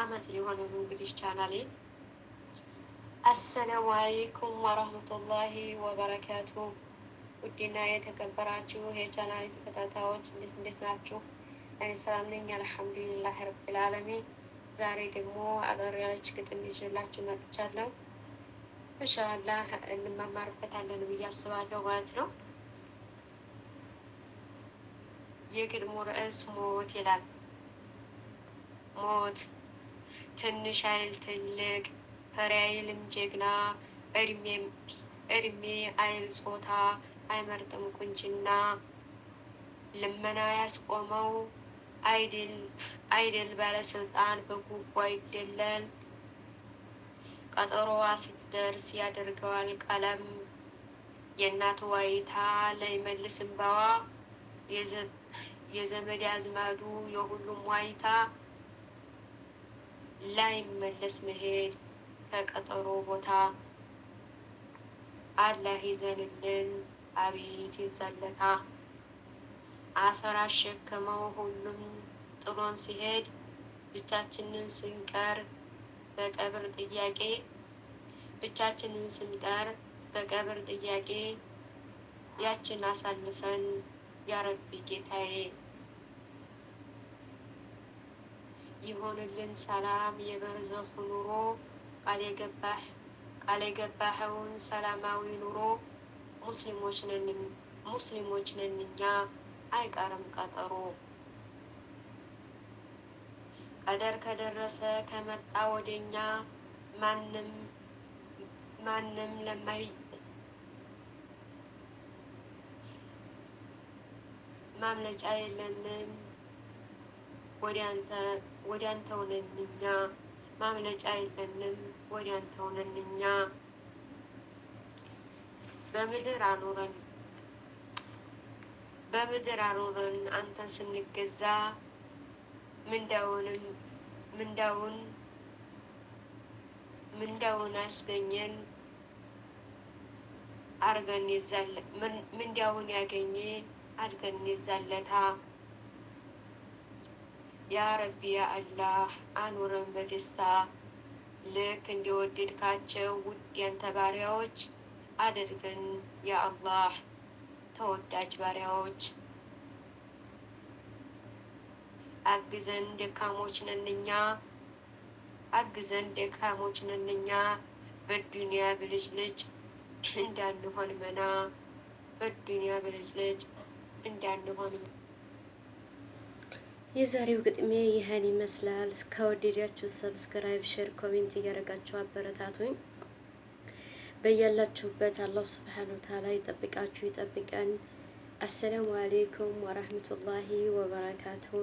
አመት ሊሆነው እንግዲህ ቻናሌ። አሰላሙ አለይኩም ወራህመቱላሂ ወበረካቱ። ውድና የተከበራችሁ የቻናሌ ተከታታዮች እንዴት ናችሁ? እኔ ሰላም ነኝ አልሐምዱሊላህ ረቢል ዓለሚን። ዛሬ ደግሞ አጠር ያለች ግጥም ይዤላችሁ መጥቻለሁ። ኢንሻአላህ እንማማርበታለን ብዬ አስባለሁ ማለት ነው። የግጥሙ ርዕስ ሞት ይላል። ሞት ትንሽ አይል ትልቅ ፈሪ አይልም ጀግና እድሜ አይል ጾታ አይመርጥም ቁንጅና ልመና ያስቆመው አይደል ባለስልጣን በጉቦ አይደለል ቀጠሮዋ ስትደርስ ያደርገዋል ቀለም የእናቱ ዋይታ ላይመልስ እንባዋ የዘመድ አዝማዱ የሁሉም ዋይታ ላይመለስ መሄድ ከቀጠሮ ቦታ አላህ ይዘንልን አቤት ይዘለታ አፈር አሸከመው ሁሉም ጥሎን ሲሄድ ብቻችንን ስንቀር በቀብር ጥያቄ ያችን አሳልፈን ያረቢ ጌታዬ ይሆንልን ሰላም የበረዘኹ ኑሮ ቃል የገባኸውን ሰላማዊ ኑሮ ሙስሊሞች ነን እኛ አይቀርም ቀጠሮ ቀደር ከደረሰ ከመጣ ወደኛ ማንም ማምለጫ የለንም ወዲያንተው ነን እኛ ማምለጫ የለንም ወዲያንተው ነን እኛ በምድር አኖረን አንተን ስንገዛ ምንዳውን አስገኘን አርገን ምንዳውን ያገኘ አድርገን ይዛለታ ያ ረቢ ያ አላህ አኑረን በደስታ ልክ እንደወደድካቸው ውድ ያንተ ባሪያዎች አድርገን ያ አላህ ተወዳጅ ባሪያዎች አግዘን ደካሞች ነን እኛ በዱንያ ብልጭልጭ እንዳንሆን መና የዛሬው ግጥሜ ይህን ይመስላል። ከወደዳችሁ ሰብስክራይብ፣ ሼር፣ ኮሜንት እያደረጋችሁ አበረታቱኝ። በያላችሁበት አላህ ሱብሓነሁ ወተዓላ ይጠብቃችሁ ይጠብቀን። አሰላሙ አለይኩም ወራህመቱላሂ ወበረካቱሁ።